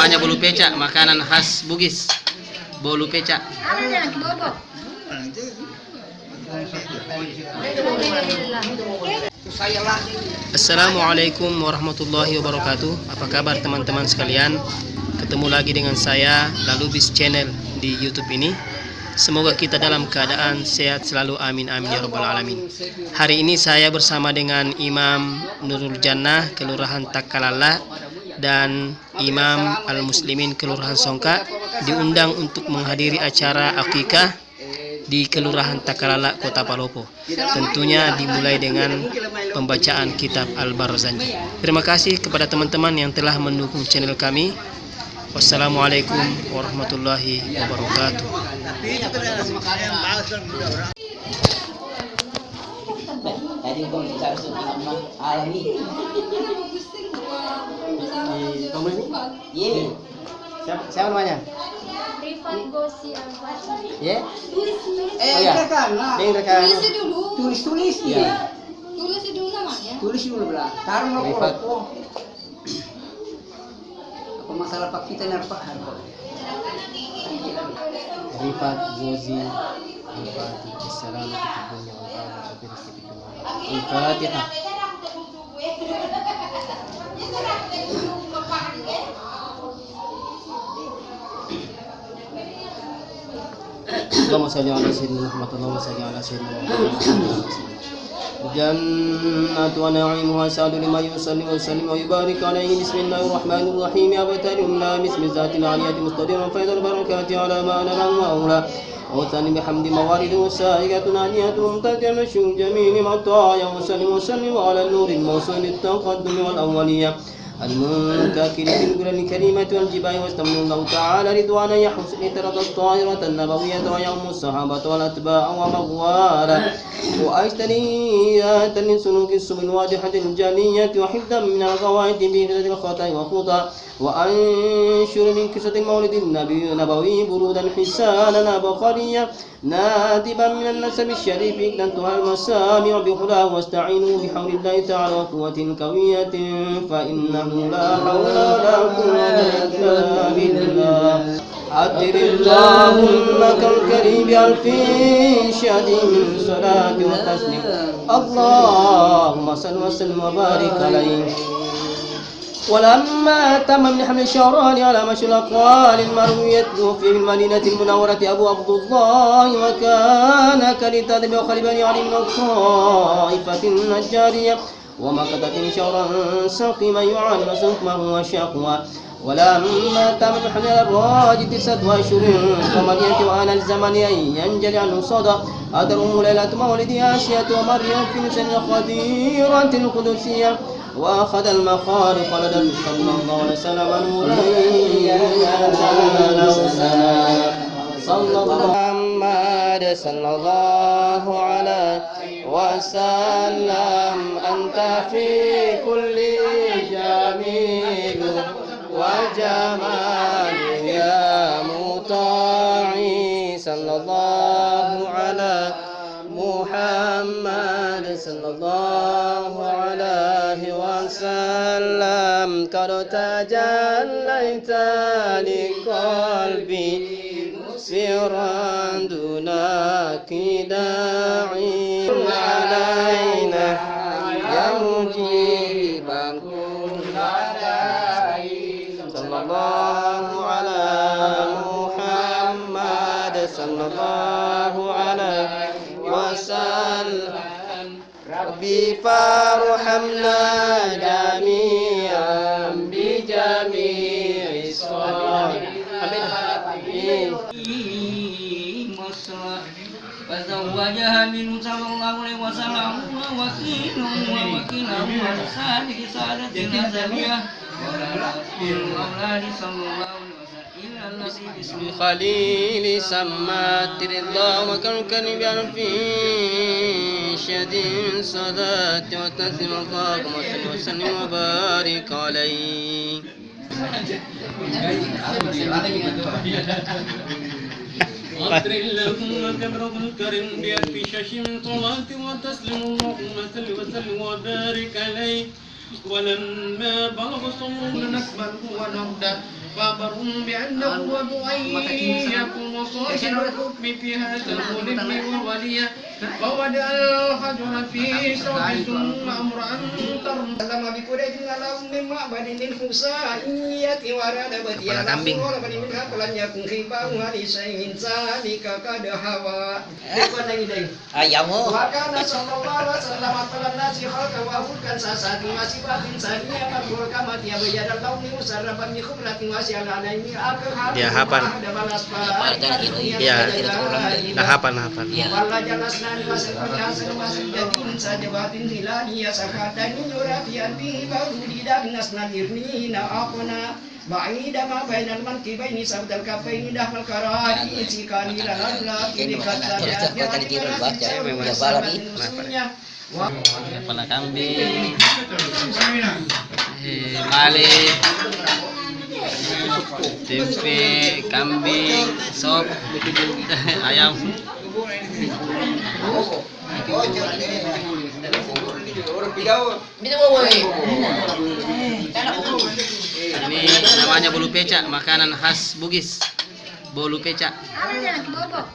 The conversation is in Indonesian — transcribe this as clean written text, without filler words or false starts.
Namanya bolu pecak, makanan khas Bugis. Bolu pecak. Assalamualaikum warahmatullahi wabarakatuh. Apa kabar teman-teman sekalian? Ketemu lagi dengan saya Lalubis Channel di YouTube ini. Semoga kita dalam keadaan sehat selalu, amin amin ya rabbal alamin. Hari ini saya bersama dengan Imam Nurul Jannah Kelurahan Takalala dan Imam Al-Muslimin Kelurahan Songka diundang untuk menghadiri acara akikah di Kelurahan Takalala, Kota Palopo. Tentunya dimulai dengan pembacaan kitab Al-Barzanji. Terima kasih kepada teman-teman yang telah mendukung channel kami. Wassalamualaikum warahmatullahi wabarakatuh. Tadi gua bicara tentang alami. Kamu ini? Iya. Siapa namanya? Rifat Gosi Al-Fatih. Ya? Ya. Rekan. Tulis. Iya. Tulis dulu namanya. Tulis dulu belah. Taruh Rifat. Apa masalah Pak kita narpak harpa? Rifat Gozi Al-Fatih. Assalamualaikum warahmatullahi wabarakatuh. Al-Fatihah. Allahumma salli ala sayyidina Muhammad. Allahumma salli ala sayyidina Muhammad. Jannatu wa na'imuha sa'adu lima yusalli wa yusallim wa yubarik alaihi. Bismillahirrahmanirrahim. Abtalillah bismi zatil aliyati mustadiran faidul barakati ala ma'ana al-mawla وثاني بحمد موارد سائقة نانية ممتدة مشهور جميل مطايا وسلم على النور الموصول التقدم والأولية المنتكل في القرى الكريمة والجبال واستمن الله تعالى رضوانا يحسن ترضى الطاهرة النبوية ويوم الصحابة والأتباع ومغوالا وأجتنيات لسلوك السبل الواضحة الجالية وحفظا من الغوائط بهدة الخطأ وخطأ وأنشر من قصة المولد النبوي برودا حسانا بخاريا نادبا من النسب الشريف اكتنتها المسامع بخلا واستعينوا بحول الله تعالى وقوة قوية فإنه لا حول ولا قوة إلا بالله. عطر اللهم كالكريم بألف شهد من صلاة وتسليم. اللهم صل وسلم وبارك عليه. ولما تم من حمل الشعران على مشي الأقوال المروية في المدينة المنورة أبو عبد الله وكان كالتادب وخلبان علي من الطائفة النجارية ومكتة شعرا سقيما يعاني سقمه وشقوى. ولما تم من حمل الراجد 9 أشهر ومدينة وآن الزمن أن ينجلي عنه صدى أدرهم ليلة مولد آسية ومريم في سن خديرة القدسية وأخذ المخارق لدى صلى الله عليه وسلم نورا محمد صلى الله عليه وسلم أنت في كل جميل وجمال يا مطاعي صلى الله على محمد صلى الله عليه وسلم قد تجليت لقلبي مسفرا دونك داعي علينا يا مجيبا كل داعي صلى الله على محمد صلى الله عليه وسلم. ربي فارحمنا جميعا بجميع الصالحين. فزوجها منه صلى الله عليه وسلم ووكيله وصادق سعادتنا زمية والأولاد صلى الله عليه وسلم. باسم خليل سمات رضا وكركن بألف شديد صلاة وتسليم. اللهم صل وسلم وبارك عليه. قدر اللهم كبره الكريم بألف شاش من صلاة وتسليم. اللهم صل وسلم وبارك عليه. ولما بلغ صمود نسبه ونهده فأخبرهم بأنه وضعي يكون صاحب الحكم في هذا الملم ووليا فودع الحجر في صوب ثم أمر أن ترمى بقرية لهم من معبد الحسائية ورد Kepala kambing. Ayam oh. Wakana sallallahu alaihi wasallam atalan nasi khalqa wa hulkan sasati masifatin saniya kabul kamat ya bayadal launi musarraban bi khibratin wasi'ala alaini akhar Dia hafal. Iya. Nah, hafal. walla jalasna ni wasaqan hasan jadin sajabatin hilani ya sakatani yurafian bi baru didan nasna dirnina aqna ba'ida ma bainal mankibaini sabdal kafaini dahmal karani sikani lana tilikat Kepala kambing. Male. Tempe kambing, sop, ayam. Ini namanya bolu pecak, makanan khas Bugis. Bolu pecak. Ada jangan kebobok.